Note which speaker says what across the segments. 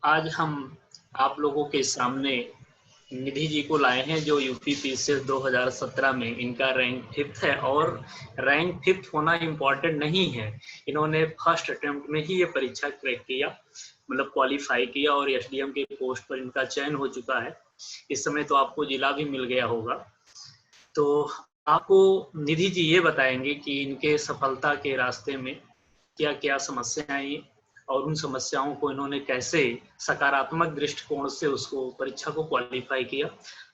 Speaker 1: आज हम आप लोगों के सामने निधि जी को लाए हैं जो यूपी पीसीएस 2017 में इनका रैंक 5th है। और रैंक 5th होना इम्पॉर्टेंट नहीं है, इन्होंने फर्स्ट अटेम्प्ट में ही ये परीक्षा क्रैक किया, मतलब क्वालिफाई किया और एसडीएम के पोस्ट पर इनका चयन हो चुका है। इस समय तो आपको जिला भी मिल गया होगा। तो आपको निधि जी ये बताएंगे कि इनके सफलता के रास्ते में क्या क्या समस्याएं आई और उन समस्याओं को इन्होंने कैसे सकारात्मक दृष्टिकोण से उसको परीक्षा को क्वालिफाई किया।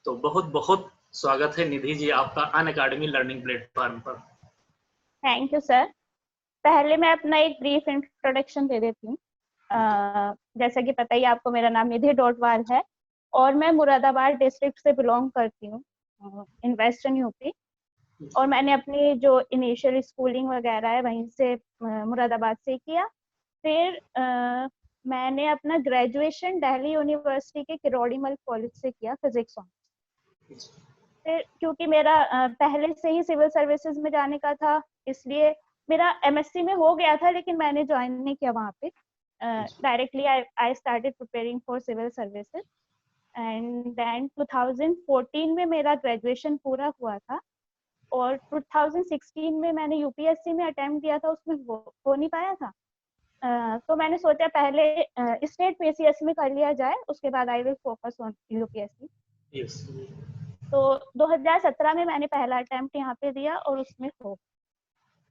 Speaker 1: तो बहुत बहुत स्वागत है निधि जी आपका अनअकैडमी लर्निंग प्लेटफॉर्म पर।
Speaker 2: Thank you sir. पहले मैं अपना एक ब्रीफ इंट्रोडक्शन दे देती हूँ। जैसा कि पता ही आपको, मेरा नाम निधि डोटवाल है और मैं मुरादाबाद डिस्ट्रिक्ट से बिलोंग करती हूँ इन वेस्टर्न यूपी। और मैंने अपनी जो इनिशियल स्कूलिंग वगैरह है वहीं से मुरादाबाद से किया। फिर मैंने अपना ग्रेजुएशन दिल्ली यूनिवर्सिटी के किरोड़ीमल कॉलेज से किया, फिजिक्स ऑनर्स। फिर क्योंकि मेरा पहले से ही सिविल सर्विसेज में जाने का था, इसलिए मेरा एमएससी में हो गया था, लेकिन मैंने ज्वाइन नहीं किया वहाँ पे। Directly I started preparing for civil services and then 2014 में मेरा ग्रेजुएशन पूरा हुआ था। और 2016 में मैंने यूपीएससी में अटेम्प्ट किया था, उसमें हो नहीं पाया था। तो मैंने सोचा पहले स्टेट पीसीएस में कर लिया जाए, उसके बाद I will focus on UPSC. तो 2017 में मैंने पहला अटेम्प्ट यहाँ पे दिया और उसमें हो,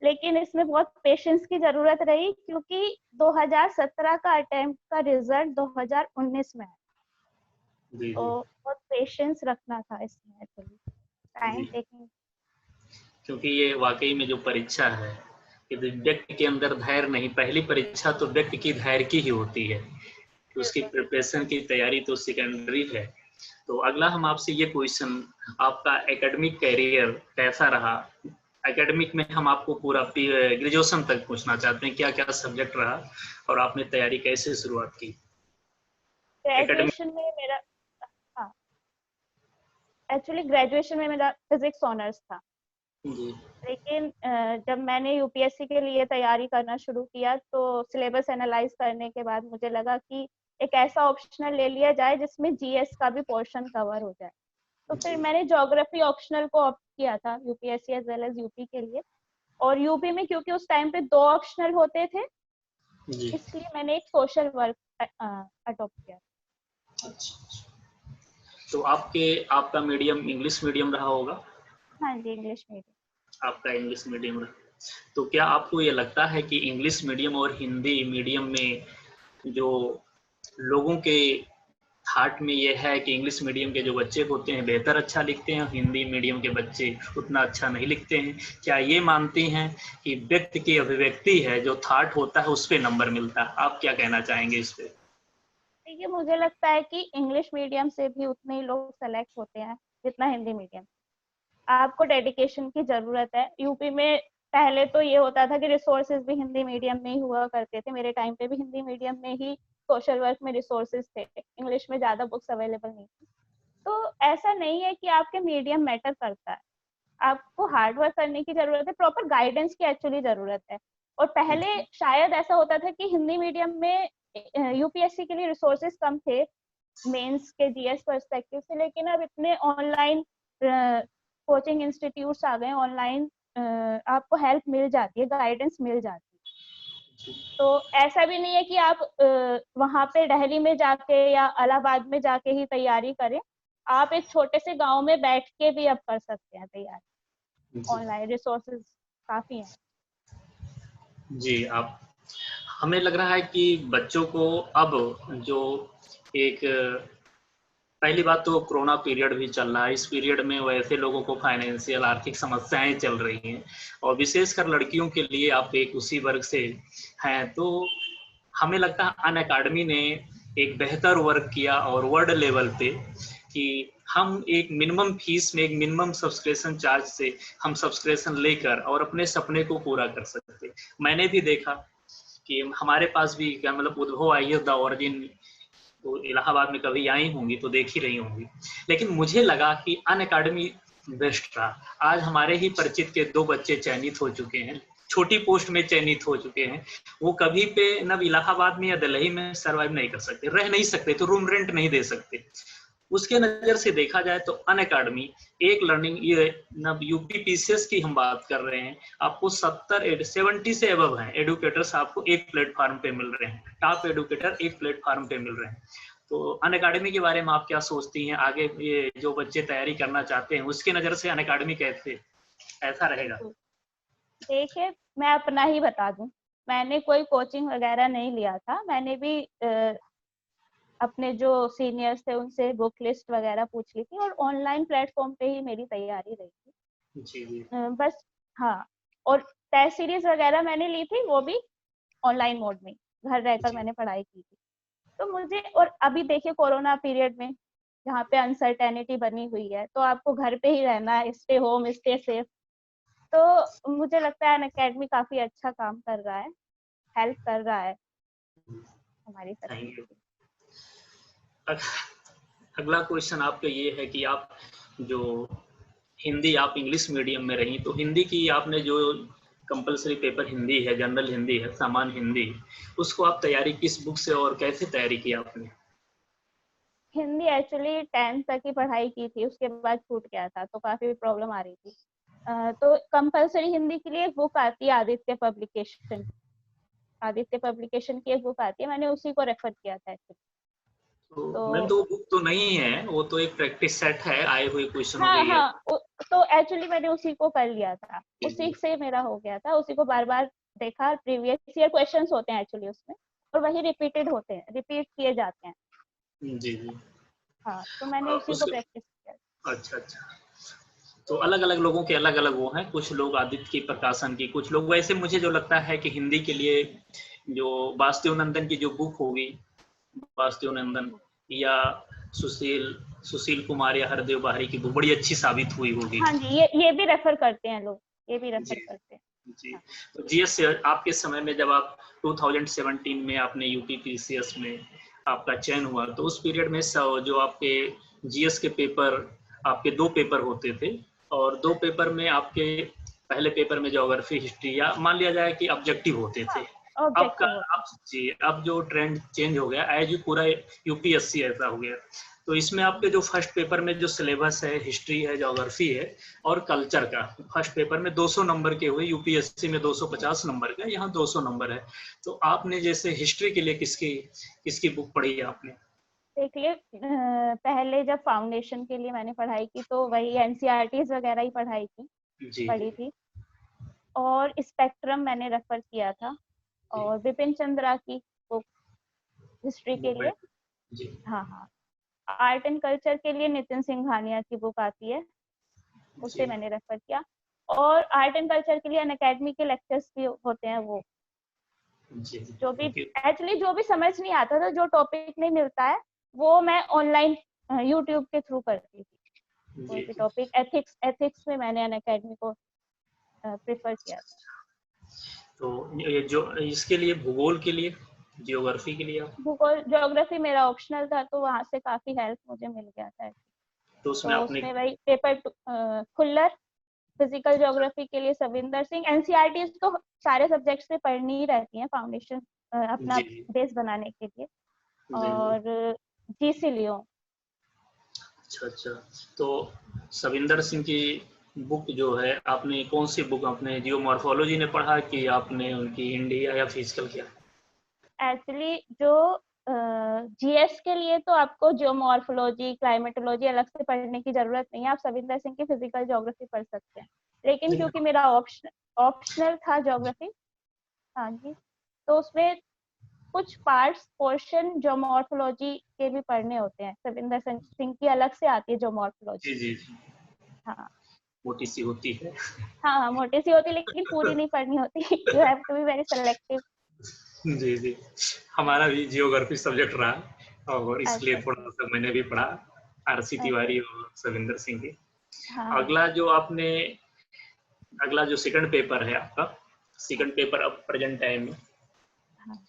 Speaker 2: लेकिन इसमें बहुत पेशेंस की जरूरत रही क्योंकि 2017 का अटेम्प्ट का रिजल्ट 2019 में है। तो बहुत पेशेंस रखना था इसमें, एक्चुअली टाइम टेकिंग।
Speaker 1: क्योंकि ये वाकई में जो परीक्षा है, कि व्यक्ति के अंदर धैर्य नहीं, पहली परीक्षा तो व्यक्ति की धैर्य की ही होती है, तो उसकी प्रिपरेशन की तैयारी तो सेकेंडरी है। तो अगला हम आपसे ये क्वेश्चन, आपका एकेडमिक कैरियर कैसा रहा? एकेडमिक में हम आपको पूरा ग्रेजुएशन तक पूछना चाहते हैं, क्या क्या सब्जेक्ट रहा और आपने तैयारी कैसे शुरुआत की?
Speaker 2: ग्रेजुएशन में मेरा, हाँ, एक्चुअली ग्रेजुएशन में मेरा फिजिक्स ऑनर्स था। लेकिन जब मैंने यूपीएससी के लिए तैयारी करना शुरू किया तो सिलेबस एनालाइज करने के बाद मुझे लगा कि एक ऐसा ऑप्शनल ले लिया जाए जिसमें जीएस का भी पोर्शन कवर हो जाए। तो फिर मैंने ज्योग्राफी ऑप्शनल को ऑप्ट किया था UPSC as well as UP के लिए। और यूपी में क्योंकि उस टाइम पे 2 ऑप्शनल होते थे, इसलिए मैंने एक सोशल वर्क अडॉप्ट किया।
Speaker 1: तो आपका मीडियम इंग्लिश मीडियम रहा होगा?
Speaker 2: हाँ जी, इंग्लिश मीडियम।
Speaker 1: आपका इंग्लिश मीडियम रहा। तो क्या आपको ये लगता है कि इंग्लिश मीडियम और हिंदी मीडियम में जो लोगों के हार्ट में ये है कि इंग्लिश मीडियम के जो बच्चे होते हैं बेहतर अच्छा लिखते हैं, हिंदी मीडियम के बच्चे उतना अच्छा नहीं लिखते हैं, क्या ये मानती हैं कि व्यक्ति की अभिव्यक्ति है, जो थॉट होता है उस पे नंबर मिलता है? आप क्या कहना चाहेंगे इस पे?
Speaker 2: देखिए, मुझे लगता है कि इंग्लिश मीडियम से भी उतने ही लोग सेलेक्ट होते हैं जितना हिंदी मीडियम। आपको डेडिकेशन की जरूरत है। यूपी में पहले तो ये होता था कि रिसोर्सेज भी हिंदी मीडियम में ही हुआ करते थे। मेरे टाइम पे भी हिंदी मीडियम में ही सोशल वर्क में रिसोर्सेज थे, इंग्लिश में ज्यादा बुक्स अवेलेबल नहीं थी। तो ऐसा नहीं है कि आपके मीडियम मैटर करता है, आपको हार्ड वर्क करने की जरूरत है, प्रॉपर गाइडेंस की एक्चुअली जरूरत है। और पहले शायद ऐसा होता था कि हिंदी मीडियम में यूपीएससी के लिए रिसोर्सेज कम थे मेंस के जीएस पर्सपेक्टिव से, लेकिन अब इतने ऑनलाइन कोचिंग इंस्टीट्यूट्स आ गए, ऑनलाइन आपको हेल्प मिल जाती है, गाइडेंस मिल जाती है। तो ऐसा भी नहीं है कि आप वहां पे दिल्ली में जाके या इलाहाबाद में जाके ही तैयारी करें। आप एक छोटे से गांव में बैठ के भी अब कर सकते हैं तैयारी, ऑनलाइन रिसोर्सेज काफी हैं।
Speaker 1: जी, आप, हमें लग रहा है कि बच्चों को अब जो एक, पहली बात तो कोरोना पीरियड भी चल रहा है, इस पीरियड में वैसे लोगों को फाइनेंशियल आर्थिक समस्याएं चल रही हैं और विशेषकर लड़कियों के लिए आप एक उसी वर्ग से हैं, तो हमें लगता है अनअकैडमी ने एक बेहतर वर्क किया और वर्ल्ड लेवल पे कि हम एक मिनिमम फीस में, एक मिनिमम सब्सक्रिप्शन चार्ज से हम सब्सक्रिप्शन लेकर और अपने सपने को पूरा कर सकते। मैंने भी देखा कि हमारे पास भी क्या, मतलब उद्भव आई है द ओरिजिन, तो इलाहाबाद में कभी आई होंगी तो देख ही रही होंगी, लेकिन मुझे लगा कि अनअकैडमी बेस्ट रहा। आज हमारे ही परिचित के 2 बच्चे चयनित हो चुके हैं छोटी पोस्ट में चयनित हो चुके हैं, वो कभी पे न इलाहाबाद में या दिल्ली में सर्वाइव नहीं कर सकते, रह नहीं सकते, तो रूम रेंट नहीं दे सकते। उसके नजर से देखा जाए तो अनअकैडमी एक लर्निंग, ये न यूपी पीसीएस की हम बात कर रहे हैं, आपको 70 से अबव हैं एडुकेटर्स, आपको एक प्लेटफॉर्म पे मिल रहे हैं, टॉप एडुकेटर एक प्लेटफॉर्म पे मिल रहे हैं। तो अनअकैडमी के बारे में आप क्या सोचती हैं? आगे ये जो बच्चे तैयारी करना चाहते हैं उसके नजर से अनअकैडमी कैसे ऐसा रहेगा?
Speaker 2: देखिए, मैं अपना ही बता दूं, मैंने कोई कोचिंग वगैरह नहीं लिया था। मैंने भी अपने जो सीनियर्स थे उनसे बुक लिस्ट वगैरह पूछ ली थी, और ऑनलाइन प्लेटफॉर्म पे ही मेरी तैयारी रही थी।
Speaker 1: जी।
Speaker 2: बस हाँ, और टेस्ट सीरीज वगैरह मैंने ली थी, वो भी ऑनलाइन मोड में घर रहकर मैंने पढ़ाई की थी। तो मुझे, और अभी देखिए कोरोना पीरियड में जहाँ पे अनसर्टेनिटी बनी हुई है, तो आपको घर पे ही रहना है, स्टे होम स्टे सेफ। तो मुझे लगता है अनअकैडमी काफी अच्छा काम कर रहा है, हेल्प कर रहा है हमारी सक्सेस।
Speaker 1: अगला क्वेश्चन आपका ये है कि आप जो हिंदी, आप इंग्लिश मीडियम में रही, तो हिंदी की आपने जो कंपलसरी पेपर हिंदी है, जनरल हिंदी है, सामान्य हिंदी, उसको आप तैयारी किस बुक से और कैसे तैयारी की आपने?
Speaker 2: हिंदी एक्चुअली 10th तक ही पढ़ाई की थी, उसके बाद छूट गया था, तो काफी प्रॉब्लम आ रही थी। तो कंपलसरी हिंदी के लिए एक बुक आती है आदित्य पब्लिकेशन, आदित्य पब्लिकेशन की एक बुक आती है, मैंने उसी को रेफर किया था एक्चुअली।
Speaker 1: तो मैम,
Speaker 2: तो
Speaker 1: तो वो बुक तो नहीं है, वो तो एक प्रैक्टिस सेट है आए हुए क्वेश्चनों का
Speaker 2: हाँ
Speaker 1: ही है।
Speaker 2: हाँ, तो एक्चुअली मैंने उसी को कर लिया था,
Speaker 1: जी
Speaker 2: उसी से मेरा हो गया था, उसी को बार बार देखा। प्रीवियस ईयर क्वेश्चंस होते हैं एक्चुअली उसमें, और वही रिपीटेड होते हैं, रिपीट किए जाते हैं।
Speaker 1: जी जी।
Speaker 2: हाँ, तो मैंने उसी को
Speaker 1: उसके
Speaker 2: प्रैक्टिस किया।
Speaker 1: अच्छा अच्छा। तो अलग अलग लोगों के अलग अलग वो हैं, कुछ लोग आदित्य की प्रकाशन की, कुछ लोग वैसे, मुझे जो लगता है कि हिंदी के लिए जो वासुदेव नंदन की जो बुक होगी, वासुदेव नंदन या सुशील सुशील कुमार या हरदेव बाहरी की बुक बड़ी अच्छी साबित हुई होगी।
Speaker 2: हाँ जी, ये भी रेफर करते हैं लोग, ये भी रेफर
Speaker 1: जी
Speaker 2: करते हैं।
Speaker 1: जी।
Speaker 2: हाँ।
Speaker 1: तो जीएस आपके समय में जब आप 2017 में आपने यूपी पीसीएस में आपका चयन हुआ, तो उस पीरियड में जो आपके जीएस के पेपर, आपके 2 पेपर होते थे, और 2 पेपर में आपके पहले पेपर में ज्योग्राफी, हिस्ट्री या मान लिया जाए कि ऑब्जेक्टिव होते थे। अब का
Speaker 2: ऑब्जेक्टिव होता
Speaker 1: अब जी, अब जो ट्रेंड चेंज हो गया, एज यू पूरा यूपीएससी ऐसा हो गया, तो इसमें आपके जो फर्स्ट पेपर में जो सिलेबस है, हिस्ट्री है, ज्योग्राफी है और कल्चर का, फर्स्ट पेपर में 200 नंबर के हुए, यूपीएससी में 250 नंबर का, यहाँ 200 नंबर है। तो आपने जैसे हिस्ट्री के लिए किसकी किसकी बुक पढ़ी है आपने?
Speaker 2: देखिए, पहले जब फाउंडेशन के लिए मैंने पढ़ाई की, तो वही एनसीईआरटीज वगैरह ही
Speaker 1: जी
Speaker 2: पढ़ी थी। और स्पेक्ट्रम मैंने रेफर किया था,
Speaker 1: जी।
Speaker 2: और बिपिन चंद्रा की बुक हिस्ट्री के
Speaker 1: वो मैं
Speaker 2: लिए।
Speaker 1: जी
Speaker 2: हाँ हाँ, आर्ट एंड कल्चर के लिए नितिन सिंघानिया की बुक आती है, उसे
Speaker 1: जी
Speaker 2: मैंने रेफर किया। और आर्ट एंड कल्चर के लिए अनअकैडमी के लेक्चर्स भी होते हैं, वो
Speaker 1: जी।
Speaker 2: जो भी
Speaker 1: ओके।
Speaker 2: एक्चुअली जो भी समझ नहीं आता था, जो टॉपिक नहीं मिलता है, वो मैं ऑनलाइन यूट्यूब के थ्रू करती थी। कोई
Speaker 1: जी
Speaker 2: भी
Speaker 1: जी।
Speaker 2: टॉपिक, एथिक्स में मैंने अनअकैडमी को प्रेफर किया था।
Speaker 1: तो ये जो इसके लिए, भूगोल के लिए, जियोग्राफी के लिए आप,
Speaker 2: भूगोल ज्योग्राफी मेरा ऑप्शनल था, तो वहां से काफी हेल्प मुझे मिल गया था।
Speaker 1: तो उसमें
Speaker 2: तो
Speaker 1: आपने,
Speaker 2: उसमें वही पेपर खुल्लर, फिजिकल ज्योग्राफी के लिए सविंदर सिंह। एनसीईआरटी तो सारे सब्जेक्ट से पढ़नी ही रहती है फाउंडेशन अपना
Speaker 1: जी जी
Speaker 2: बेस बनाने के लिए।
Speaker 1: जी जी।
Speaker 2: और जीसी लियो।
Speaker 1: अच्छा अच्छा। तो सविंदर सिंह की बुक जो है, आपने कौन सी बुक, आपने जियोमॉर्फोलॉजी ने पढ़ा कि आपने उनकी इंडिया या फिजिकल किया?
Speaker 2: एक्चुअली जो जीएस के लिए तो आपको जियोमॉर्फोलॉजी, क्लाइमेटोलॉजी अलग से पढ़ने की जरूरत नहीं है, आप सविंदर सिंह की फिजिकल ज्योग्राफी पढ़ सकते हैं। लेकिन
Speaker 1: लेकिन
Speaker 2: क्योंकि मेरा ऑप्शनल था ज्योग्राफी, हाँ जी, तो उसमें कुछ पार्ट्स पोर्शन जियोमॉर्फोलॉजी के भी पढ़ने होते हैं। सविंदर सिंह की अलग से आती है जियोमॉर्फोलॉजी।
Speaker 1: जी जी जी,
Speaker 2: हाँ
Speaker 1: मोटी सी होती है।
Speaker 2: हाँ हाँ, मोटी सी होती है, लेकिन पूरी नहीं पढ़नी होती। You have to be very selective.
Speaker 1: जी जी। हमारा भी जियोग्राफी सब्जेक्ट रहा, और इसलिए
Speaker 2: अच्छा अच्छा
Speaker 1: थोड़ा सा मैंने भी पढ़ा, आरसी
Speaker 2: अच्छा।
Speaker 1: तिवारी और सविंदर सिंह की।
Speaker 2: हाँ हाँ
Speaker 1: अगला जो आपने, अगला जो सेकंड पेपर है आपका,
Speaker 2: हाँ
Speaker 1: सेकंड पेपर अब प्रेजेंट टाइम में,
Speaker 2: हाँ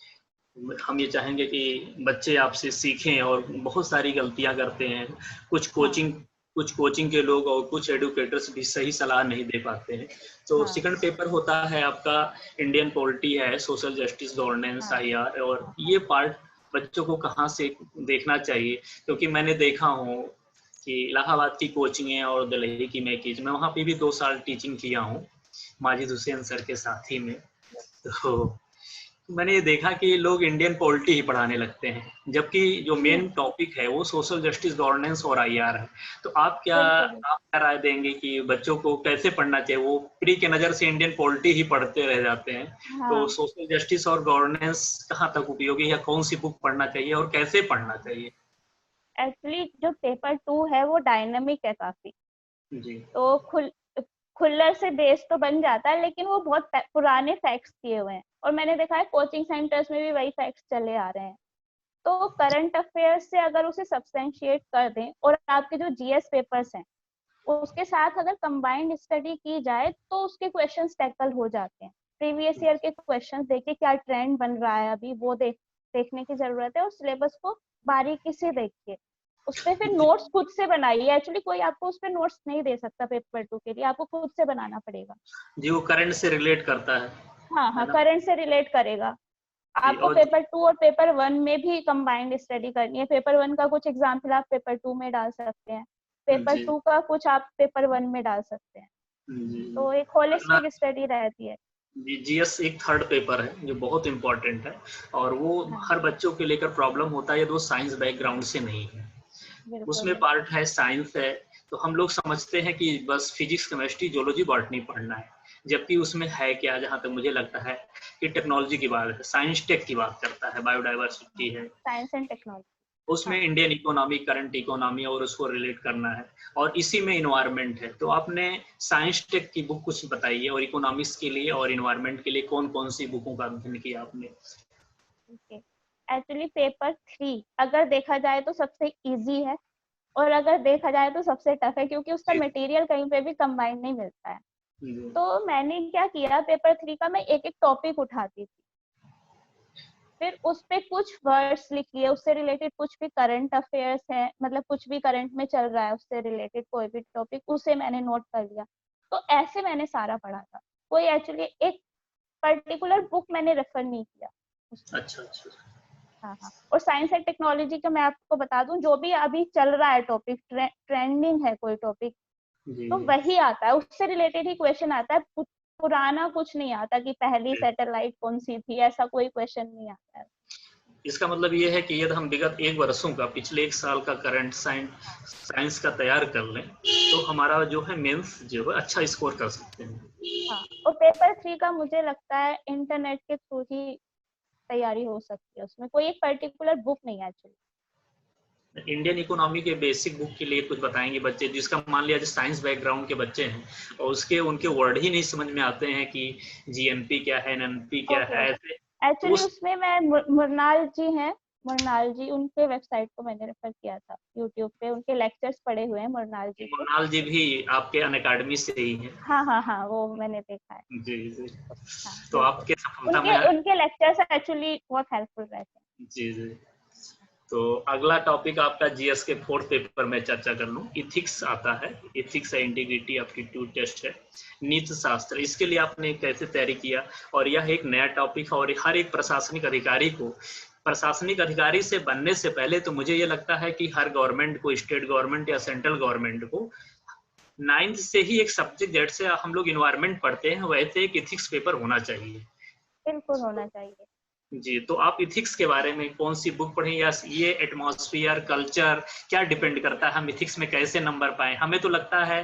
Speaker 1: हम ये चाहेंगे कि बच्चे आपसे सीखें, और बहुत सारी गलतियां करते हैं, कुछ
Speaker 2: हाँ
Speaker 1: कोचिंग कुछ कोचिंग के लोग और कुछ एडुकेटर्स भी सही सलाह नहीं दे पाते हैं। तो
Speaker 2: हाँ
Speaker 1: सेकंड पेपर होता है आपका इंडियन पॉलिटी है, सोशल जस्टिस, गवर्नेंस,
Speaker 2: हाँ
Speaker 1: आईआर, और ये पार्ट बच्चों को कहाँ से देखना चाहिए, क्योंकि मैंने देखा हूँ कि इलाहाबाद की कोचिंग और दिल्ली की मैं वहाँ पे भी 2 साल टीचिंग किया हूँ माजिद हुसैन सर के साथ ही में। तो मैंने ये देखा कि लोग इंडियन पॉलिटी ही पढ़ाने लगते हैं, जबकि जो
Speaker 2: जी
Speaker 1: मेन टॉपिक है वो सोशल जस्टिस, गवर्नेंस और आईआर है। तो आप
Speaker 2: बिल्कुल।
Speaker 1: क्या राय देंगे कि बच्चों को कैसे पढ़ना चाहिए? वो प्री के नज़र से इंडियन पॉलिटी ही पढ़ते रह जाते हैं। तो
Speaker 2: हाँ
Speaker 1: सोशल जस्टिस और गवर्नेंस कहाँ तक उपयोगी है, कौन सी बुक पढ़ना चाहिए और कैसे पढ़ना चाहिए?
Speaker 2: एक्चुअली जो पेपर 2 है वो डायनामिक है काफी,
Speaker 1: जी
Speaker 2: तो खुल्लर से बेस तो बन जाता है, लेकिन वो बहुत पुराने फैक्ट्स दिए हुए हैं और मैंने देखा है कोचिंग सेंटर्स में भी वही फैक्ट्स चले आ रहे हैं। तो करंट अफेयर्स से अगर उसे सब्सटेंशिएट कर दें और आपके जो जीएस पेपर्स हैं उसके साथ अगर कंबाइंड स्टडी की जाए तो उसके क्वेश्चंस टैकल हो जाते हैं। प्रीवियस ईयर के क्वेश्चंस देखिए क्या ट्रेंड बन रहा है अभी, वो देखने की जरूरत है और सिलेबस को बारीकी से देखिए। उस पे फिर
Speaker 1: जी
Speaker 2: नोट्स खुद से बनाइए। एक्चुअली कोई आपको उस पे नोट्स नहीं दे सकता पेपर 2 के लिए, आपको खुद से बनाना पड़ेगा।
Speaker 1: जी, वो करंट से रिलेट करता
Speaker 2: हाँ
Speaker 1: है
Speaker 2: हाँ,
Speaker 1: ना?
Speaker 2: करंट से रिलेट करेगा।
Speaker 1: जी
Speaker 2: आपको
Speaker 1: और
Speaker 2: पेपर 2 और पेपर 1 में भी कंबाइंड स्टडी करनी है। पेपर 1 का कुछ एग्जाम्पल आप पेपर 2 में डाल सकते हैं, पेपर
Speaker 1: जी
Speaker 2: 2 का कुछ आप पेपर 1 में डाल सकते हैं।
Speaker 1: जी
Speaker 2: तो एक
Speaker 1: अगला
Speaker 2: होलिस्टिक स्टडी रहती है।
Speaker 1: जी, जीएस एक थर्ड पेपर है जो बहुत इंपॉर्टेंट है, और वो
Speaker 2: हाँ
Speaker 1: हर बच्चों के लेकर प्रॉब्लम होता है यदि वो साइंस बैकग्राउंड से नहीं है।
Speaker 2: बिल्कुल
Speaker 1: उसमें
Speaker 2: है।
Speaker 1: पार्ट है साइंस है, तो हम लोग समझते हैं कि बस फिजिक्स, केमिस्ट्री, जोलॉजी, बॉटनी पढ़ना है, जबकि उसमें है क्या? जहाँ तक मुझे लगता है कि टेक्नोलॉजी की बात है, साइंस टेक की बात करता है, बायोडाइवर्सिटी है,
Speaker 2: साइंस एंड टेक्नोलॉजी।
Speaker 1: उसमें
Speaker 2: हाँ
Speaker 1: इंडियन इकोनॉमी, करंट इकोनॉमी और उसको रिलेट करना है, और इसी में इन्वायरमेंट है। तो आपने साइंस टेक की बुक कुछ बताइए, और इकोनॉमिक्स के लिए और इन्वायरमेंट के लिए कौन कौन सी बुकों का अध्ययन किया आपने?
Speaker 2: ओके। एक्चुअली पेपर 3 अगर देखा जाए तो सबसे इजी है और अगर देखा जाए तो सबसे टफ है, क्योंकि उसका
Speaker 1: जी
Speaker 2: मटेरियल कहीं पे भी कंबाइन नहीं मिलता है।
Speaker 1: जी
Speaker 2: तो मैंने क्या किया, पेपर 3 का मैं एक एक टॉपिक उठाती थी, फिर उस पे कुछ वर्ड्स लिख लिए, उससे रिलेटेड कुछ भी करंट अफेयर्स है, मतलब कुछ भी करंट में चल रहा है उससे रिलेटेड कोई भी टॉपिक, उसे मैंने नोट कर लिया। तो ऐसे मैंने सारा पढ़ा था। कोई एक्चुअली एक पर्टिकुलर बुक मैंने रेफर नहीं किया उसमें।
Speaker 1: अच्छा अच्छा।
Speaker 2: हाँ हाँ। और साइंस एंड टेक्नोलॉजी का मैं आपको बता दूं, जो भी अभी चल रहा है टॉपिक, ट्रेंडिंग है कोई टॉपिक,
Speaker 1: जी
Speaker 2: तो वही आता है, उससे रिलेटेड ही क्वेश्चन आता है। पुराना कुछ नहीं आता कि पहली
Speaker 1: जी।
Speaker 2: सैटेलाइट कौन सी थी, ऐसा कोई क्वेश्चन नहीं आता है।
Speaker 1: इसका मतलब ये है कि यदि हम विगत 1 वर्षों का, पिछले 1 साल का करंट साइंस का तैयार कर लें, तो हमारा जो है मेंस जो है अच्छा स्कोर कर सकते हैं।
Speaker 2: हाँ, और पेपर 3 का मुझे लगता है इंटरनेट के थ्रू ही तैयारी हो सकती है, उसमें कोई एक पर्टिकुलर बुक नहीं है एक्चुअली।
Speaker 1: इंडियन इकोनॉमी के बेसिक बुक के लिए कुछ बताएंगे बच्चे, जिसका मान लिया जो साइंस बैकग्राउंड के बच्चे हैं और उसके उनके वर्ड ही नहीं समझ में आते हैं कि जीएनपी क्या है, एनएनपी क्या
Speaker 2: ओके
Speaker 1: है,
Speaker 2: ओके।
Speaker 1: ऐसे तो
Speaker 2: एक्चुअली
Speaker 1: उस
Speaker 2: उसमें मैं मृणाल जी हैं, मृणाल जी, उनके वेबसाइट को मैंने रेफर किया था, यूट्यूब पे उनके लेक्चर्स पड़े हुए हैं मृणाल जी के।
Speaker 1: मोनाल जी भी आपके अनअकैडमी से ही हैं?
Speaker 2: हाँ हाँ हाँ, वो मैंने देखा है।
Speaker 1: जी जी।
Speaker 2: हाँ
Speaker 1: तो
Speaker 2: बिल्कुल।
Speaker 1: आपके सफलता में
Speaker 2: उनके उनके लेक्चर्स एक्चुअली बहुत हेल्पफुल रहते हैं।
Speaker 1: जी जी। तो अगला टॉपिक आपका जीएस के फोर्थ पेपर में चर्चा कर लूं, इथिक्स आता है। इथिक्स है, इंटीग्रिटी, एप्टीट्यूड टेस्ट है, नीति शास्त्र, इसके लिए आपने कैसे तैयारी किया? और यह एक नया टॉपिक है, और हर एक प्रशासनिक अधिकारी को, प्रशासनिक अधिकारी से बनने से पहले तो मुझे ये लगता है कि हर गवर्नमेंट को, स्टेट गवर्नमेंट या सेंट्रल गवर्नमेंट को 9th से ही एक सब्जेक्ट, जैसे हम लोग इन्वायरमेंट पढ़ते हैं वैसे एक इथिक्स पेपर होना चाहिए।
Speaker 2: बिल्कुल होना चाहिए।
Speaker 1: जी, तो आप इथिक्स के बारे में कौन सी बुक पढ़ें, या ये एटमॉस्फेयर, कल्चर क्या डिपेंड करता है, हम इथिक्स में कैसे नंबर पाएं? हमें तो लगता है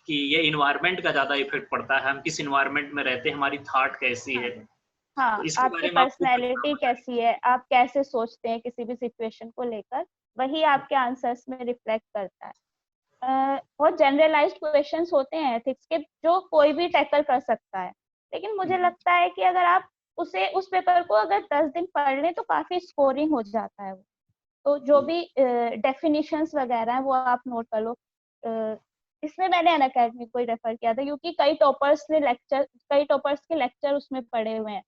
Speaker 1: कि ये इन्वायरमेंट का ज़्यादा इफेक्ट पड़ता है, हम किस इन्वायरमेंट में रहते हैं, हमारी थॉट कैसी
Speaker 2: हाँ
Speaker 1: है।
Speaker 2: हाँ,
Speaker 1: तो इसके
Speaker 2: आपकी
Speaker 1: बारे में आपको कुछ
Speaker 2: पर्सनैलिटी कैसी है, आप कैसे सोचते हैं किसी भी सिचुएशन को लेकर, वही आपके आंसर्स में रिफ्लेक्ट करता है। बहुत जनरलाइज्ड क्वेश्चंस होते हैं एथिक्स के जो कोई भी टैकल कर सकता है, लेकिन मुझे लगता है कि अगर आप उस पेपर को अगर 10 दिन पढ़ लें तो काफी स्कोरिंग हो जाता है वो। तो जो भी डेफिनेशंस वगैरह हैं वो आप नोट कर लो। इसमें मैंने अनअकैडमी को ही रेफर किया था, क्योंकि कई टॉपर्स के लेक्चर उसमें पड़े हुए हैं,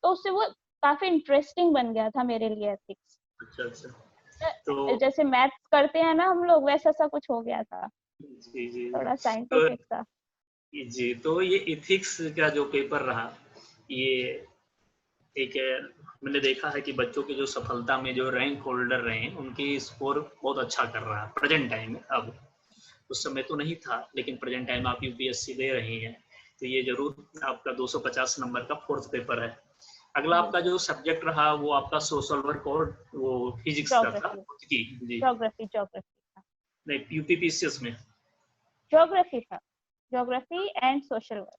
Speaker 2: तो उससे वो काफी इंटरेस्टिंग बन गया था मेरे लिए एथिक्स।
Speaker 1: अच्छा अच्छा। तो
Speaker 2: जैसे मैथ्स करते हैं ना हम लोग, वैसा सा कुछ हो गया था।
Speaker 1: जी, जी।
Speaker 2: थोड़ा
Speaker 1: तो
Speaker 2: साइंटिफिक सा।
Speaker 1: जी, तो ये एथिक्स का जो पेपर रहा, ये एक मैंने देखा है कि बच्चों की जो सफलता में जो रैंक होल्डर रहे हैं, उनकी स्कोर बहुत अच्छा कर रहा है प्रेजेंट टाइम में अब। उस समय तो नहीं था, लेकिन प्रेजेंट टाइम आप यूपीएससी दे रही हैं, तो ये ज़रूर आपका 250 नंबर का 4th पेपर है। अगला
Speaker 2: जी,
Speaker 1: आपका जो सब्जेक्ट रहा वो आपका सोशल वर्क और वो फिजिक्स का था,
Speaker 2: ज्योग्राफी,
Speaker 1: भौतिकी। जी,
Speaker 2: ज्योग्राफी था।
Speaker 1: नहीं यूपीपीसीएस में।
Speaker 2: ज्योग्राफी था, ज्योग्राफी एंड सोशल वर्क।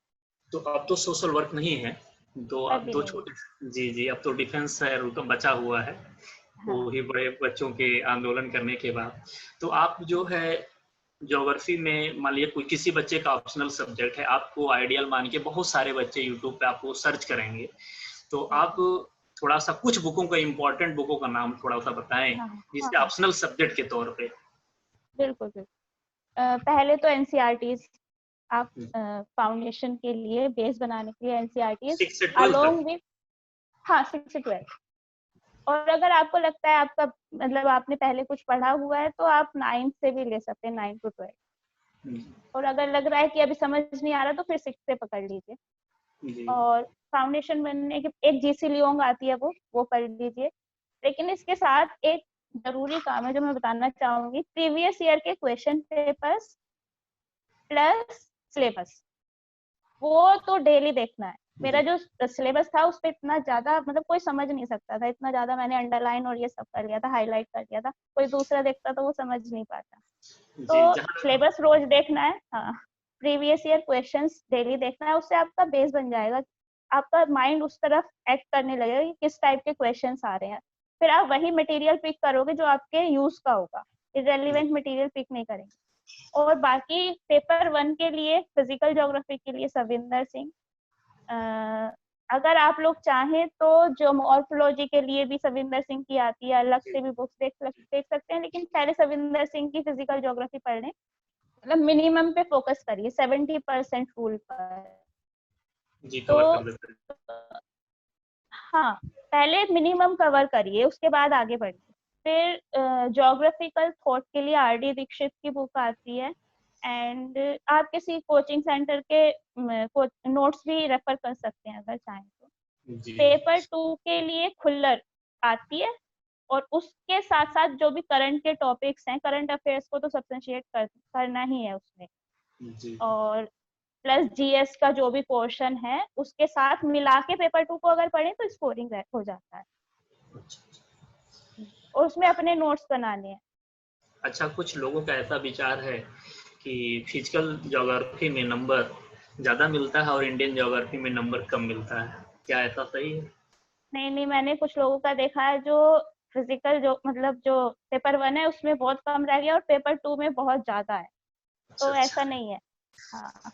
Speaker 1: तो अब तो सोशल वर्क नहीं है, तो अब
Speaker 2: अभी
Speaker 1: तो
Speaker 2: नहीं है।
Speaker 1: छोटे। जी, जी, अब तो डिफेंस है, रुका बचा हुआ है, वो
Speaker 2: हाँ,
Speaker 1: ही बड़े बच्चों के आंदोलन करने के बाद। तो आप जो है ज्योग्राफी में मान लीजिए कोई किसी बच्चे का ऑप्शनल सब्जेक्ट है, आपको आइडियल मान के बहुत सारे बच्चे यूट्यूब पे आपको सर्च करेंगे, तो आप थोड़ा सा कुछ बुकों का, इंपॉर्टेंट बुकों का नाम थोड़ा सा बताएं,
Speaker 2: हाँ, हाँ,
Speaker 1: जिससे
Speaker 2: हाँ,
Speaker 1: ऑप्शनल सब्जेक्ट के तौर पे।
Speaker 2: बिल्कुल बिल्कुल। पहले तो एनसीईआरटीज, आप फाउंडेशन के लिए बेस बनाने के लिए एनसीईआरटीज
Speaker 1: 6 से 12 तक।
Speaker 2: अलोंग विथ, हाँ 6 से 12। और अगर आपको लगता है आपका मतलब आपने पहले कुछ पढ़ा हुआ है तो आप 9 से भी ले सकते हैं, 9 to 12। और अगर लग रहा है कि अभी समझ नहीं आ रहा तो फिर 6 से पकड़ लीजिए।
Speaker 1: जी,
Speaker 2: और फाउंडेशन बनने के एक जीसी लियोंग आती है, वो पढ़ लीजिए। लेकिन इसके साथ एक जरूरी काम है जो मैं बताना चाहूंगी, प्रीवियस ईयर के क्वेश्चन पेपर्स प्लस सिलेबस, वो तो डेली देखना है। मेरा
Speaker 1: जी,
Speaker 2: जो सिलेबस था उस पर इतना ज्यादा मतलब कोई समझ नहीं सकता था, इतना ज्यादा मैंने अंडरलाइन और ये सब कर लिया था, हाईलाइट कर लिया था, कोई दूसरा देखता तो वो समझ नहीं पाता।
Speaker 1: जी,
Speaker 2: तो
Speaker 1: जहाँ
Speaker 2: सिलेबस रोज देखना है, हाँ। प्रीवियस ईयर क्वेश्चंस डेली देखना है, उससे आपका बेस बन जाएगा, आपका माइंड उस तरफ एक्ट करने लगेगा कि किस टाइप के क्वेश्चंस आ रहे हैं। फिर आप वही मटेरियल पिक करोगे जो आपके यूज का होगा, इररेलेवेंट मटेरियल पिक नहीं करेंगे। और बाकी पेपर 1 के लिए फिजिकल ज्योग्राफी के लिए सविंदर सिंह, अगर आप लोग चाहें तो जो मॉर्फोलॉजी के लिए भी सविंदर सिंह की आती है, अलग से भी बुक्स देख सकते हैं, लेकिन पहले सविंदर सिंह की फिजिकल ज्योग्राफी पढ़ लें। मतलब मिनिमम पे फोकस करिए, 70% रूल पर।
Speaker 1: जी
Speaker 2: तो
Speaker 1: कवर कर देते हैं।
Speaker 2: हाँ, पहले मिनिमम कवर करिए, उसके बाद आगे बढ़िए। फिर ज्योग्राफिकल थॉट के लिए आर.डी. दीक्षित की बुक आती है। एंड आप किसी कोचिंग सेंटर के नोट्स भी रेफर कर सकते हैं अगर चाहें तो।
Speaker 1: जी,
Speaker 2: पेपर 2 के लिए खुल्लर आती है। और उसके साथ साथ जो भी करंट के टॉपिक्स हैं, करंट अफेयर्स को तो सब्सटेंशिएट करना ही है उसमें।
Speaker 1: जी,
Speaker 2: और प्लस जीएस का जो भी पोर्शन है उसके साथ मिला के पेपर 2 को अगर पढ़ें तो स्कोरिंग हो जाता है।
Speaker 1: अच्छा।
Speaker 2: और उसमें अपने नोट्स बनाने हैं।
Speaker 1: अच्छा, कुछ लोगों का ऐसा विचार है कि फिजिकल ज्योग्राफी में नंबर ज़्यादा मिलता है और इंडियन ज्योग्राफी में नंबर कम मिलता है, क्या ऐसा सही है?
Speaker 2: नहीं नहीं, मैंने कुछ लोगों का देखा है जो फिजिकल जो मतलब जो पेपर 1 है उसमें बहुत कम रह गया और पेपर 2 में बहुत ज्यादा है,
Speaker 1: अच्छा,
Speaker 2: तो
Speaker 1: अच्छा।
Speaker 2: ऐसा नहीं है। हाँ,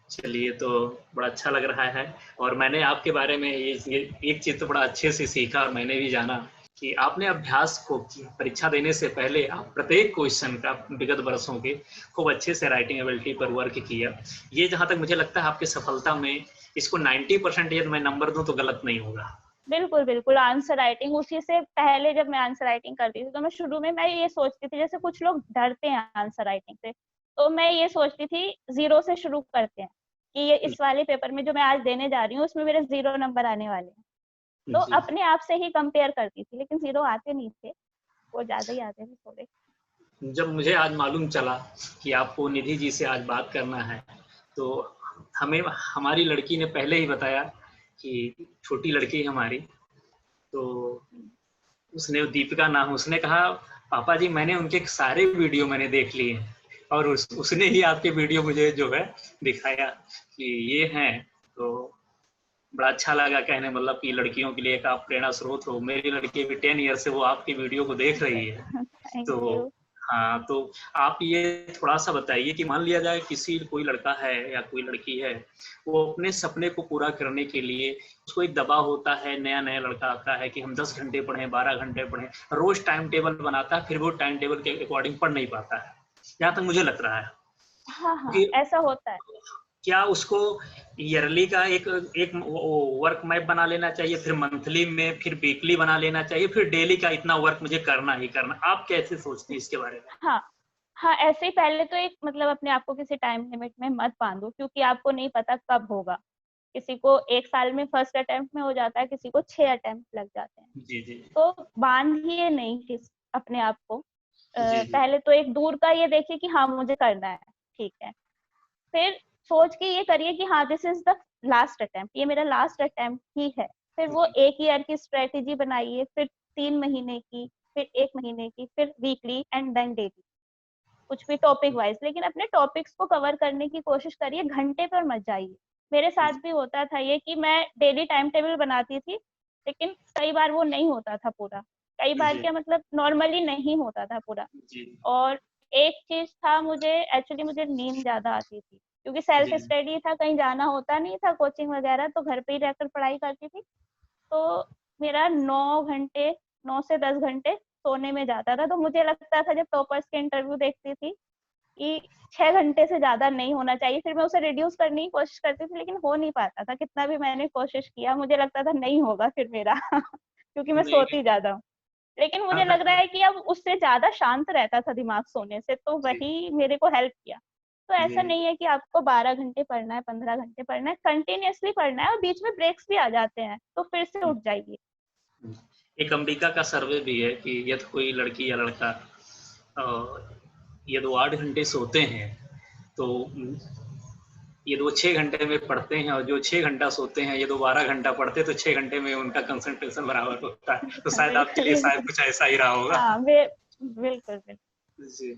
Speaker 1: चलिए, तो बड़ा अच्छा लग रहा है। और मैंने आपके बारे में ये एक चीज़ तो बड़ा अच्छे से सीखा, और मैंने भी जाना कि आपने अभ्यास को परीक्षा देने से पहले आप प्रत्येक क्वेश्चन का विगत वर्षों के खूब अच्छे से राइटिंग एबिलिटी पर वर्क किया। ये जहाँ तक मुझे लगता है आपकी सफलता में इसको 90% यदि मैं नंबर दूं तो गलत नहीं होगा।
Speaker 2: बिल्कुल बिल्कुल। आंसर राइटिंग, उसी से पहले जब मैं आंसर राइटिंग करती थी तो मैं शुरू में मैं ये सोचती थी, जैसे कुछ लोग डरते हैं आंसर राइटिंग से, तो मैं ये सोचती थी 0 से शुरू करते हैं कि ये इस वाले पेपर में जो मैं आज देने जा रही हूँ उसमें मेरे 0 नंबर आने वाले हैं। तो
Speaker 1: जी,
Speaker 2: अपने आप से ही कंपेयर करती थी, लेकिन 0 आते नहीं थे, वो ज्यादा ही आते थे थोड़े।
Speaker 1: जब मुझे आज मालूम चला कि आपको निधि जी से आज बात करना है, तो हमें हमारी लड़की ने पहले ही बताया कि छोटी लड़की है हमारी, तो उसने, दीपिका नाम, उसने कहा पापा जी मैंने उनके सारे वीडियो मैंने देख लिए हैं, और उसने ही आपके वीडियो मुझे जो है दिखाया कि ये हैं। तो बड़ा अच्छा लगा, कहने मतलब कि लड़कियों के लिए एक आप प्रेरणा स्रोत हो। मेरी लड़की भी 10 ईयर से वो आपकी वीडियो को देख रही है।
Speaker 2: थैंक
Speaker 1: तो
Speaker 2: यू।
Speaker 1: हाँ, तो आप ये थोड़ा सा बताइए कि मान लिया जाए किसी कोई लड़का है या कोई लड़की है, वो अपने सपने को पूरा करने के लिए उसको एक दबाव होता है, नया नया लड़का आता है कि हम 10 घंटे पढ़ें, 12 घंटे पढ़ें, रोज टाइम टेबल बनाता है, फिर वो टाइम टेबल के अकॉर्डिंग पढ़ नहीं पाता है, जहाँ तक मुझे लग रहा है।
Speaker 2: हाँ हाँ,
Speaker 1: क्योंकि
Speaker 2: ऐसा होता है।
Speaker 1: क्या उसको ईयरली का एक एक वर्क मैप बना लेना चाहिए, फिर मंथली में, फिर वीकली बना लेना चाहिए, फिर डेली का इतना वर्क मुझे करना ही करना? आप कैसे सोचती हैं इसके बारे में?
Speaker 2: हाँ हाँ, ऐसे ही पहले तो एक मतलब अपने आप को किसी टाइम लिमिट में मत बांधो, क्योंकि आपको नहीं पता कब होगा। किसी को 1 साल में फर्स्ट अटेम्प्ट में हो जाता है, किसी को 6 अटेम्प्ट लग जाते हैं।
Speaker 1: जी जी
Speaker 2: तो बांधिए नहीं अपने आप को।
Speaker 1: जी जी
Speaker 2: पहले तो एक दूर का ये देखिए कि हाँ, मुझे करना है, ठीक है। फिर सोच के ये करिए कि हाँ, this is the last attempt, ये मेरा लास्ट अटेम्प्ट ही है। फिर वो
Speaker 1: जी
Speaker 2: 1 ईयर की स्ट्रेटेजी बनाइए, फिर 3 महीने की, फिर 1 महीने की, फिर वीकली एंड देन डेली। कुछ भी टॉपिक वाइज, लेकिन अपने टॉपिक्स को कवर करने की कोशिश करिए, घंटे पर मत जाइए। मेरे साथ भी होता था ये कि मैं डेली टाइम टेबल बनाती थी, लेकिन कई बार वो नहीं होता था पूरा। कई बार
Speaker 1: जी
Speaker 2: क्या मतलब नॉर्मली नहीं होता था पूरा।
Speaker 1: जी
Speaker 2: और एक चीज था, मुझे नींद ज्यादा आती थी, क्योंकि सेल्फ
Speaker 1: जी
Speaker 2: स्टडी था, कहीं जाना होता नहीं था कोचिंग वगैरह, तो घर पे ही रहकर पढ़ाई करती थी। तो मेरा 9 घंटे, 9 से 10 घंटे सोने में जाता था। तो मुझे लगता था जब टॉपर्स के इंटरव्यू देखती थी कि 6 घंटे से ज्यादा नहीं होना चाहिए। फिर मैं उसे रिड्यूस करने की कोशिश करती थी, लेकिन हो नहीं पाता था। कितना भी मैंने कोशिश किया, मुझे लगता था नहीं होगा फिर मेरा क्योंकि मैं
Speaker 1: नहीं
Speaker 2: सोती ज्यादा हूँ। लेकिन मुझे लग रहा
Speaker 1: हाँ,
Speaker 2: है कि अब उससे ज्यादा शांत रहता था दिमाग सोने से, तो
Speaker 1: जी
Speaker 2: वही मेरे को हेल्प किया। तो ऐसा
Speaker 1: जी
Speaker 2: नहीं है कि आपको 12 घंटे पढ़ना है, 15 घंटे पढ़ना है, कंटिन्यूअसली पढ़ना है, और बीच में ब्रेक्स भी आ जाते हैं तो फिर से उठ जाइए।
Speaker 1: एक अंबिका का सर्वे भी है कि यदि कोई लड़की या लड़का यदि वो 8 घंटे सोते हैं तो यदि वो 6 घंटे में पढ़ते हैं, और जो 6 घंटा सोते हैं यदि वो 12 घंटा पढ़ते हैं, तो 6 घंटे में उनका कंसंट्रेशन बराबर होता है। तो शायद आपके
Speaker 2: बिल्कुल
Speaker 1: लिए शायद
Speaker 2: बिल्कुल।
Speaker 1: कुछ ऐसा ही रहा होगा।
Speaker 2: हाँ, बिल्कुल बिल्कुल।
Speaker 1: जी।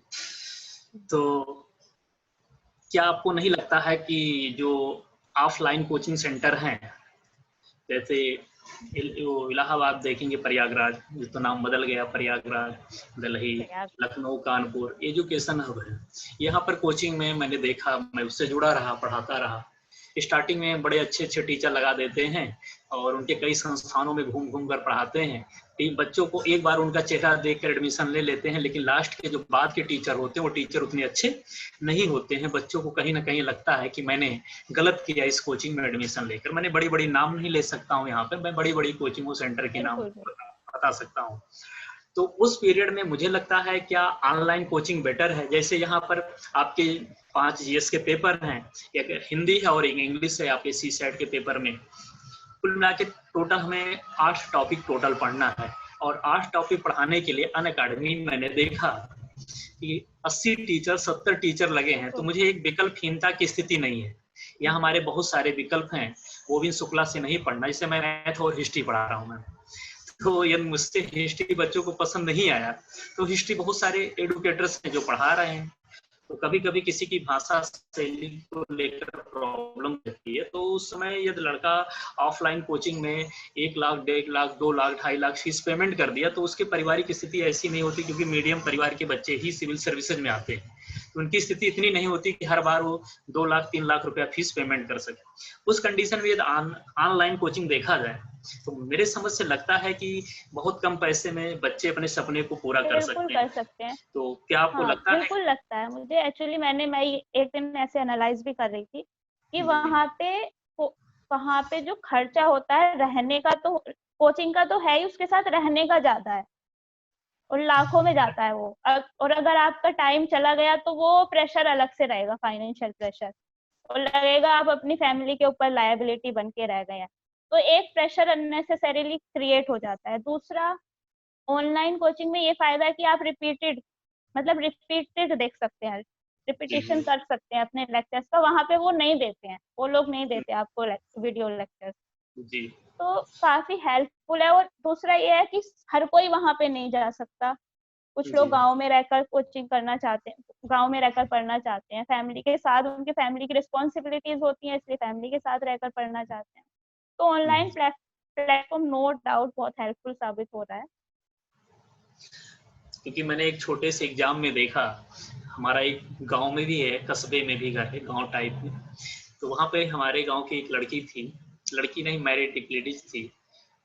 Speaker 1: तो क्या आपको नहीं लगता है कि जो ऑफलाइन कोचिंग सेंटर हैं, जैसे वो इलाहाबाद देखेंगे, प्रयागराज, जो तो नाम बदल गया, प्रयागराज, दिल्ली,
Speaker 2: प्रयाग।
Speaker 1: लखनऊ, कानपुर, एजुकेशन हब है। यहाँ पर कोचिंग में मैंने देखा, मैं उससे जुड़ा रहा, पढ़ाता रहा। स्टार्टिंग में बड़े अच्छे अच्छे टीचर लगा देते हैं और उनके कई संस्थानों में घूम घूम कर पढ़ाते हैं। बच्चों को एक बार उनका चेहरा देख कर एडमिशन ले लेते हैं, लेकिन लास्ट के जो बाद के टीचर होते हैं वो टीचर उतने अच्छे नहीं होते हैं। बच्चों को कहीं ना कहीं लगता है कि मैंने गलत किया इस कोचिंग में एडमिशन लेकर। मैंने बड़ी बड़ी नाम नहीं ले सकता हूँ यहाँ पर, मैं बड़ी बड़ी कोचिंग सेंटर के नाम
Speaker 2: बिल्कुल बिल्कुल।
Speaker 1: बता सकता हूँ। तो उस पीरियड में मुझे लगता है क्या ऑनलाइन कोचिंग बेटर है? जैसे यहाँ पर आपके 5 जीएस के पेपर हैं, एक हिंदी है और एक इंग्लिश है आपके सी सेट के पेपर में। कुल मिला के टोटल हमें 8 टॉपिक टोटल पढ़ना है, और 8 टॉपिक पढ़ाने के लिए अनअकैडमी मैंने देखा कि 80 टीचर, 70 टीचर लगे हैं। तो मुझे एक विकल्पहीनता की स्थिति नहीं है। यहाँ हमारे बहुत सारे विकल्प हैं, गोविंद शुक्ला से नहीं पढ़ना, जैसे मैं मैथ और हिस्ट्री पढ़ा रहा हूँ मैं। तो यदि मुझसे हिस्ट्री बच्चों को पसंद नहीं आया, तो हिस्ट्री बहुत सारे एडुकेटर्स हैं जो पढ़ा रहे हैं। तो कभी कभी किसी की भाषा शैली को लेकर प्रॉब्लम रहती है, तो उस समय यदि लड़का ऑफलाइन कोचिंग में 1 लाख, 1.5 लाख, 2 लाख, 2.5 लाख फीस पेमेंट कर दिया, तो उसके पारिवारिक स्थिति ऐसी नहीं होती, क्योंकि मीडियम परिवार के बच्चे ही सिविल सर्विसेज में आते हैं। तो उनकी स्थिति इतनी नहीं होती कि हर बार वो 2 लाख, 3 लाख रुपया फीस पेमेंट कर सके। उस कंडीशन में यदि ऑनलाइन कोचिंग देखा जाए, तो मेरे समझ से लगता है कि बहुत कम पैसे में बच्चे अपने सपने को पूरा कर
Speaker 2: बिल्कुल
Speaker 1: सकते
Speaker 2: कर
Speaker 1: हैं।
Speaker 2: सकते हैं।
Speaker 1: तो क्या आपको
Speaker 2: हाँ,
Speaker 1: लगता है?
Speaker 2: बिल्कुल लगता है मुझे। एक्चुअली मैं एक दिन ऐसे एनालाइज भी कर रही थी कि
Speaker 1: जी
Speaker 2: वहाँ पे जो खर्चा होता है रहने का, तो कोचिंग का तो है ही, उसके साथ रहने का ज्यादा है, और लाखों में जाता है वो। और अगर आपका टाइम चला गया तो वो प्रेशर अलग से रहेगा, फाइनेंशियल प्रेशर, और लगेगा आप अपनी फैमिली के ऊपर लायबिलिटी बन के रह गए हैं। तो एक प्रेशर अननेसेसरीली क्रिएट हो जाता है। दूसरा, ऑनलाइन कोचिंग में ये फायदा है कि आप रिपीटेड देख सकते हैं,
Speaker 1: जी
Speaker 2: रिपीटेशन कर सकते हैं अपने लेक्चर्स का। वहां पे वो नहीं देते हैं, वो लोग नहीं देते आपको वीडियो लेक्चर्स।
Speaker 1: जी
Speaker 2: तो काफी हेल्पफुल है। और दूसरा ये है कि हर कोई वहां पे नहीं जा सकता। कुछ
Speaker 1: जी
Speaker 2: लोग गांव में रहकर कोचिंग करना चाहते हैं, गांव में रहकर पढ़ना चाहते हैं, फैमिली के साथ, उनके फैमिली की रिस्पॉन्सिबिलिटीज होती हैं, इसलिए फैमिली के साथ रहकर पढ़ना चाहते हैं। तो ऑनलाइन प्लेटफॉर्म नो डाउट बहुत हेल्पफुल साबित हो रहा है।
Speaker 1: क्योंकि मैंने एक छोटे से एग्जाम में देखा, हमारा एक गांव में भी है, कस्बे में भी घर है, गांव टाइप में। तो वहाँ पे हमारे गांव की एक लड़की थी, लड़की नहीं, मैरिड एक लेडीज थी,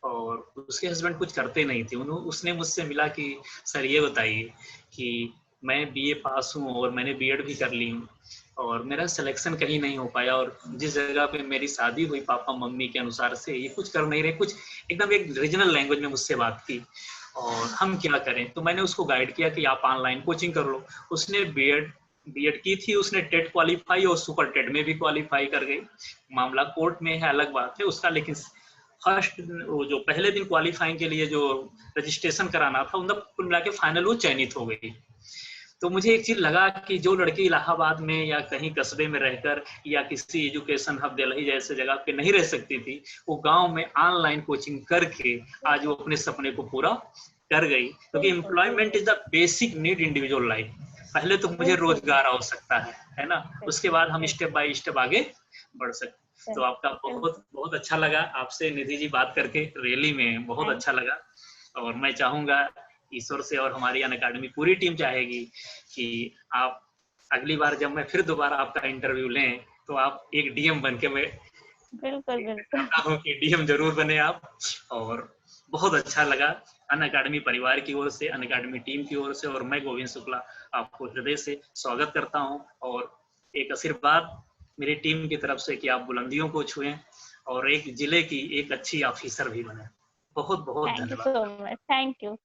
Speaker 1: और उसके हस्बैंड कुछ करते नहीं थे। उसने मुझसे मिला कि सर ये बताइए कि मैं बीए पास हूँ और मैंने बीएड भी कर ली हूँ, और मेरा सिलेक्शन कहीं नहीं हो पाया, और जिस जगह पे मेरी शादी हुई पापा मम्मी के अनुसार से, ये कुछ कर नहीं रहे, कुछ एकदम एक रीजनल लैंग्वेज में मुझसे बात की। और हम क्या करें। तो मैंने उसको गाइड किया कि आप ऑनलाइन कोचिंग कर लो। उसने बीएड की थी, उसने टेट क्वालिफाई और सुपर टेट में भी क्वालिफाई कर गई। मामला कोर्ट में है, अलग बात है उसका, लेकिन फर्स्ट वो जो पहले दिन क्वालिफाइंग के लिए जो रजिस्ट्रेशन कराना था, उनका कुल मिला के फाइनल वो चयनित हो गई। तो मुझे एक चीज लगा कि जो लड़की इलाहाबाद में या कहीं कस्बे में रहकर या किसी एजुकेशन हब दिल्ली जैसे जगह पे नहीं रह सकती थी, वो गांव में ऑनलाइन कोचिंग करके आज वो अपने सपने को पूरा कर गई। क्योंकि employment is the basic need individual life. पहले तो मुझे रोजगार आवश्यकता है ना, उसके बाद हम स्टेप बाय स्टेप आगे बढ़ सकते। तो आपका बहुत बहुत अच्छा लगा आपसे निधि जी बात करके, रैली में बहुत अच्छा लगा। और मैं चाहूंगा, ईश्वर से और हमारी अनअकैडमी पूरी टीम चाहेगी कि आप अगली बार जब मैं फिर दोबारा आपका इंटरव्यू लें तो आप एक डीएम बन के, मैं
Speaker 2: बिल्कुल
Speaker 1: चाहता हूँ कि डीएम जरूर बने आप। और बहुत अच्छा लगा अनअकैडमी परिवार की ओर से, अनअकैडमी टीम की ओर से, और मैं गोविंद शुक्ला आपको हृदय से स्वागत करता हूँ। और एक आशीर्वाद मेरी टीम की तरफ से कि आप बुलंदियों को छुएं और एक जिले की एक अच्छी ऑफिसर भी बने। बहुत बहुत
Speaker 2: थैंक यू
Speaker 1: धन्यवाद।
Speaker 2: So much. Thank you.